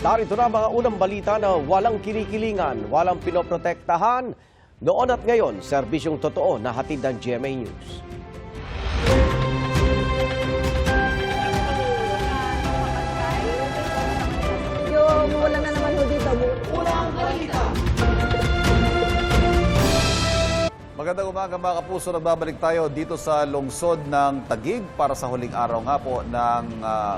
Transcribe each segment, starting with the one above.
Narito na mga unang balita na walang kinikilingan, walang pinoprotektahan. Noon at ngayon, serbisyong totoo na hatid ng GMA News. Yung wala na naman ho dito. Magandang umaga mga kapuso, nagbabalik tayo dito sa lungsod ng Taguig para sa huling araw nga po ng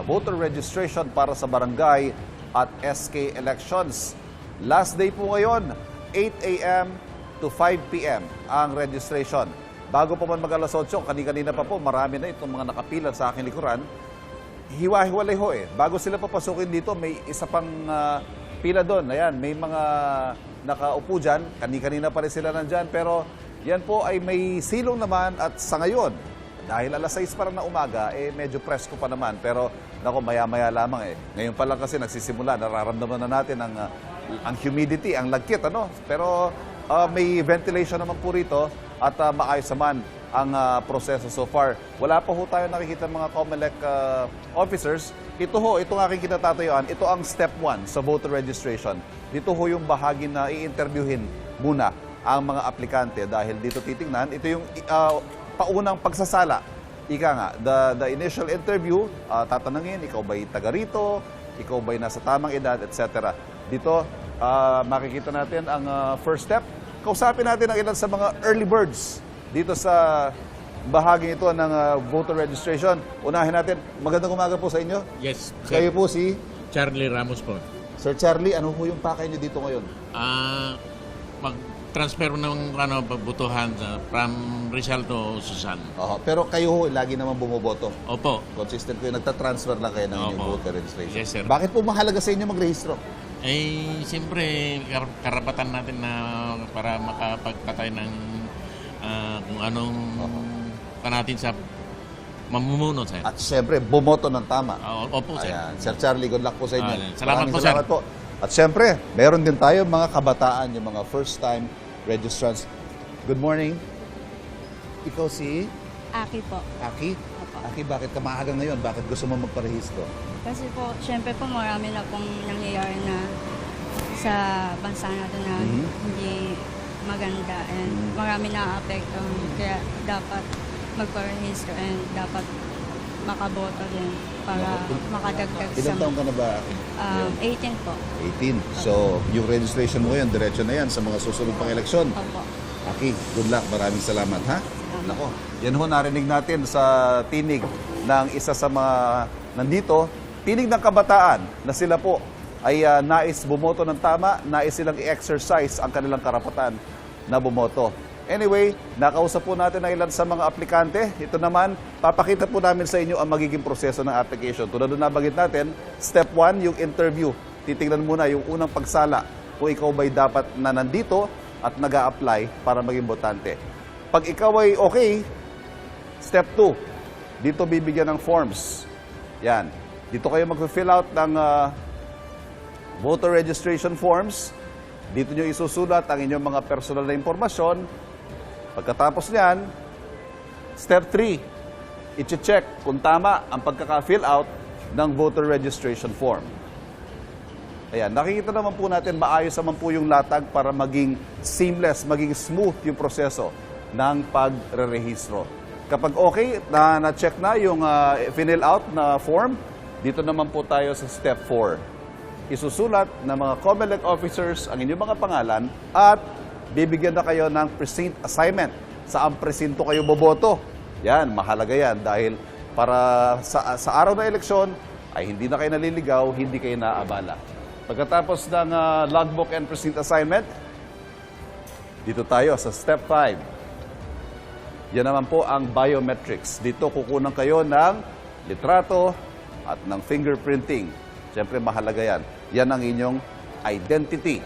voter registration para sa barangay at SK elections. Last day po ngayon, 8 a.m. to 5 p.m. ang registration. Bago pa man mag-alas 8, kanina pa po, marami na itong mga nakapila sa aking likuran. Hiwa-hiwalay ho eh. Bago sila papasukin dito, may isa pang pila doon. Ayan, may mga nakaupo dyan. Kanina pa rin sila nandyan. Pero yan po ay may silong naman at sa ngayon, dahil alas 6 pa lang na umaga, medyo presko pa naman. Pero nako, maya-maya lamang eh. Ngayon pa lang kasi nagsisimula, nararamdaman na natin ang humidity, ang lagkit, ano? Pero may ventilation naman po rito at maayos naman ang proseso so far. Wala pa ho tayo nakikita mga COMELEC officers. Itong aking kinatatayuan, ito ang step 1 sa voter registration. Dito ho yung bahagi na i-interviewin muna ang mga aplikante dahil dito titingnan, ito yung paunang pagsasala. Ika nga, the initial interview, tatanungin, ikaw ba'y taga rito, ikaw ba'y nasa tamang edad, etc. Dito, makikita natin ang first step. Kausapin natin ang ilan sa mga early birds dito sa bahagi ito ng voter registration. Unahin natin, magandang umaga po sa inyo. Yes. Kayo po si Charlie Ramos po. Sir Charlie, ano po yung pakay niyo dito ngayon? Mag-transfer ng butuhan from Rizal to Susan. Pero kayo ho, lagi naman bumoboto. Opo. Consistent kayo, nagtatransfer lang kayo ng inyong Opo. voter registration. Yes, sir. Bakit po mahalaga sa inyo magrehistro? Siyempre, karapatan natin na para makapagpatay ng kung anong natin sa mamumuno, sir. At siyempre, bumoto ng tama. Opo, sir. Ayan. Sir Charlie, good luck po sa inyo. Salamat Maraming po, salamat sir. po. At siyempre, meron din tayo mga kabataan, yung mga first-time registrants. Good morning. Ikaw si Aki po. Aki? Opo. Aki, bakit ka maaga ngayon? Bakit gusto mo magparehistro? Kasi po, syempre po marami na pong nangyayari na sa bansa natin na hindi maganda and marami na apekto. Kaya dapat magparehistro and dapat makaboto din para makadagdag sa... Ilang taon ka na ba, Aki? 18 po. 18. So, yung registration mo ngayon, diretso na yan sa mga susunod pang eleksyon. Opo. Aki, good luck. Maraming salamat, ha? Nako, yan ho narinig natin sa tinig ng isa sa mga nandito. Tinig ng kabataan na sila po ay nais bumoto ng tama, nais silang i-exercise ang kanilang karapatan na bumoto. Anyway, nakausap po natin ang ilan sa mga aplikante. Ito naman, papakita po namin sa inyo ang magiging proseso ng application. Tulad na nabanggit natin, step 1, yung interview. Titingnan muna yung unang pagsala kung ikaw ba'y dapat na nandito at nag-a-apply para maging botante. Pag ikaw ay okay, step 2, dito bibigyan ng forms. Yan. Dito kayo mag-fill out ng voter registration forms. Dito nyo isusulat ang inyong mga personal na impormasyon. Pagkatapos niyan, step 3, i-check kung tama ang pagkaka-fill out ng voter registration form. Ayan, nakikita naman po natin maayos naman po yung latag para maging seamless, maging smooth yung proseso ng pagre-rehistro. Kapag okay, na-check na yung fill out na form, dito naman po tayo sa step 4. Isusulat ng mga COMELEC officers ang inyong mga pangalan at bibigyan na kayo ng precinct assignment. Saan presinto kayo boboto? Yan, mahalaga yan dahil para sa araw na eleksyon ay hindi na kayo naliligaw, hindi kayo naabala. Pagkatapos ng logbook and precinct assignment, dito tayo sa step 5. Yan naman po ang biometrics. Dito kukunan kayo ng litrato at ng fingerprinting. Siyempre mahalaga yan. Yan ang inyong identity.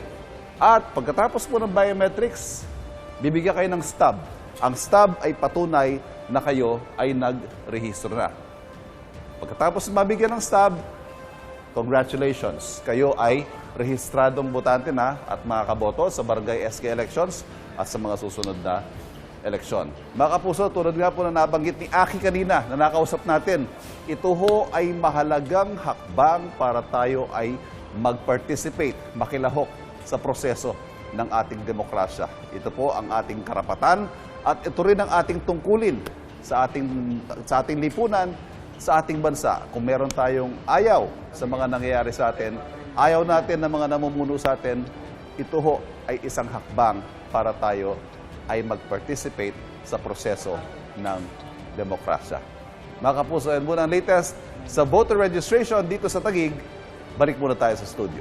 At pagkatapos po ng biometrics, bibigyan kayo ng stub. Ang stub ay patunay na kayo ay nagrehistro na. Pagkatapos mabigyan ng stub, congratulations. Kayo ay rehistradong botante na at makakaboto sa barangay SK elections at sa mga susunod na eleksyon. Mga kapuso, tulad nga po na nabanggit ni Aki kanina na nakausap natin, ito ho ay mahalagang hakbang para tayo ay mag-participate, makilahok sa proseso ng ating demokrasya. Ito po ang ating karapatan at ito rin ang ating tungkulin sa ating lipunan, sa ating bansa. Kung meron tayong ayaw sa mga nangyayari sa atin, ayaw natin ng mga namumuno sa atin, ito ho ay isang hakbang para tayo ay mag-participate sa proseso ng demokrasya. Mga kapuso, yan muna ang latest sa voter registration dito sa Taguig. Balik muna tayo sa studio.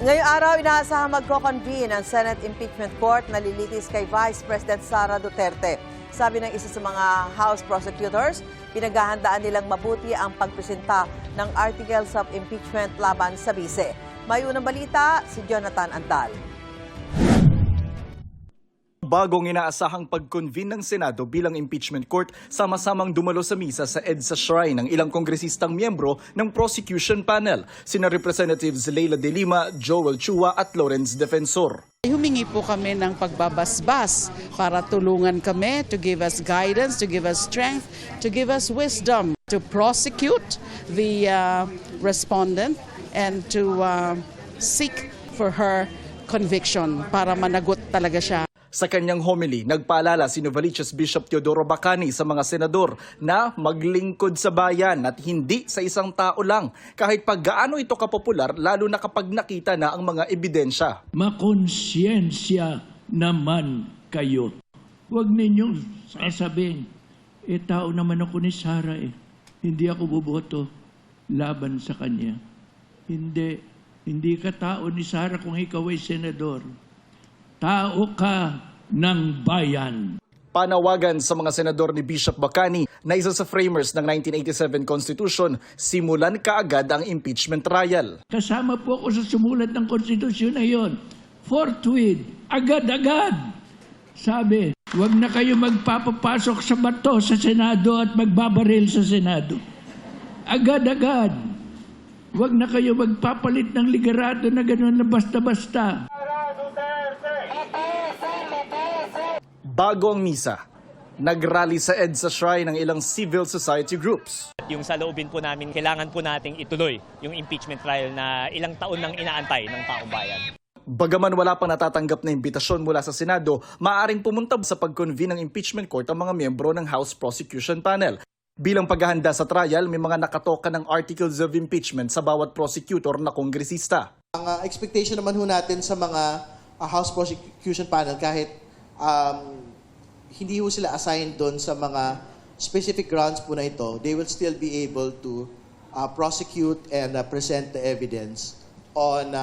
Ngayong araw, inaasahang magko-convene ang Senate Impeachment Court na lilitis kay Vice President Sara Duterte. Sabi ng isa sa mga House prosecutors, pinaghahandaan nilang mabuti ang pagpresenta ng articles of impeachment laban sa bise. May unang balita, si Jonathan Antal. Bagong inaasahang pag-convene ng Senado bilang impeachment court, sama-samang dumalo sa misa sa EDSA Shrine ng ilang kongresistang miyembro ng prosecution panel, sina Representatives Leila De Lima, Joel Chua at Lawrence Defensor. Humingi po kami ng pagbabasbas para tulungan kami to give us guidance, to give us strength, to give us wisdom to prosecute the respondent and to seek for her conviction para managot talaga siya. Sa kanyang homily, nagpaalala si Novaliches Bishop Teodoro Bacani sa mga senador na maglingkod sa bayan at hindi sa isang tao lang, kahit pag gaano ito kapopular, lalo na kapag nakita na ang mga ebidensya. Makonsyensya naman kayo. Huwag ninyong sasabihin, tao naman ako ni Sara hindi ako boboto laban sa kanya. Hindi ka tao ni Sara kung ikaw ay senador. Tao ka ng bayan. Panawagan sa mga senador ni Bishop Bacani na isa sa framers ng 1987 Constitution, simulan kaagad ang impeachment trial. Kasama po ako sa sumulat ng konstitusyon na yon. Forthwith, agad-agad. Sabi, huwag na kayo magpapapasok sa bato sa Senado at magbabaril sa Senado. Agad-agad. Huwag na kayo magpapalit ng ligarado na gano'n na basta-basta. Bago ang misa, nagrally sa EDSA Shrine ng ilang civil society groups. Yung sa loobin po namin, kailangan po nating ituloy yung impeachment trial na ilang taon nang inaantay ng taong bayan. Bagaman wala pang natatanggap na imbitasyon mula sa Senado, maaaring pumunta sa pag-convene ng impeachment court ang mga miyembro ng House Prosecution Panel. Bilang paghahanda sa trial, may mga nakatoka ng articles of impeachment sa bawat prosecutor na kongresista. Ang expectation naman ho natin sa mga House Prosecution Panel, kahit hindi ho sila assigned doon sa mga specific grounds po na ito, they will still be able to prosecute and present the evidence on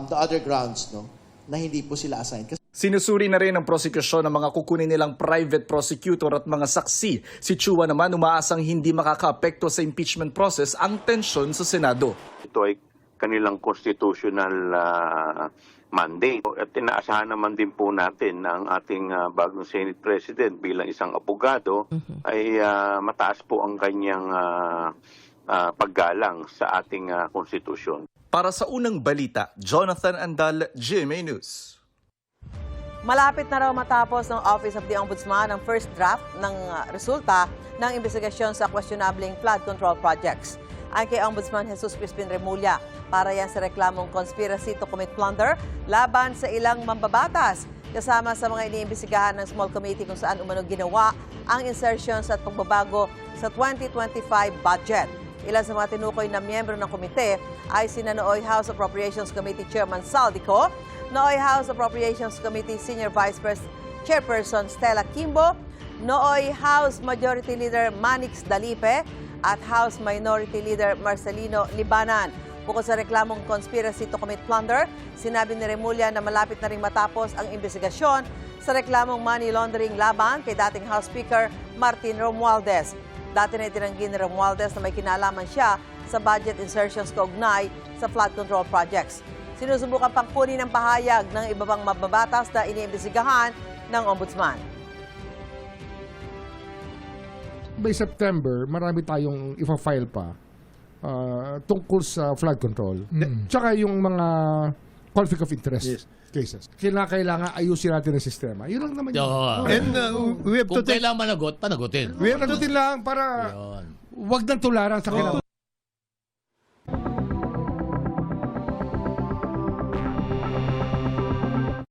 the other grounds, no, na hindi po sila assigned. Sinusuri na rin ng prosekusyon ng mga kukunin nilang private prosecutor at mga saksi. Si Chua naman umaasang hindi makakaapekto sa impeachment process ang tensyon sa Senado. Ito ay kanilang constitutional mandate. At inaasahan naman din po natin na ang ating bagong Senate President bilang isang abogado ay mataas po ang kanyang paggalang sa ating konstitusyon. Para sa unang balita, Jonathan Andal, GMA News. Malapit na raw matapos ng Office of the Ombudsman ang first draft ng resulta ng investigasyon sa questionabling flood control projects. Ang kay Ombudsman Jesus Crispin Remulla, para yan sa reklamong conspiracy to commit plunder laban sa ilang mambabatas, kasama sa mga iniimbestigahan ng small committee kung saan umano ginawa ang insertions at pagbabago sa 2025 budget. Ilan sa mga tinukoy na miyembro ng komite ay sina Nooy House Appropriations Committee Chairman Saldico, Nooy House Appropriations Committee Senior Vice Chairperson Stella Kimbo, Nooy House Majority Leader Manix Dalipe, at House Minority Leader Marcelino Libanan. Bukod sa reklamong conspiracy to commit plunder, sinabi ni Remulla na malapit na ring matapos ang investigasyon sa reklamong money laundering laban kay dating House Speaker Martin Romualdez. Dati na itinanggi ni Romualdez na may kinalaman siya sa budget insertions kaugnay sa flood control projects. Sinusubukan pang kunin ang pahayag ng iba pang mababatas na iniimbestigahan ng Ombudsman. By September, marami tayong ipa-file pa tungkol sa flood control. Tsaka yung mga conflict of interest cases. Kailangan ayusin natin ang sistema. Yun lang naman yun. And we have to Kung kailangan managot, panagutin. We have to lang para wag nang tularan sa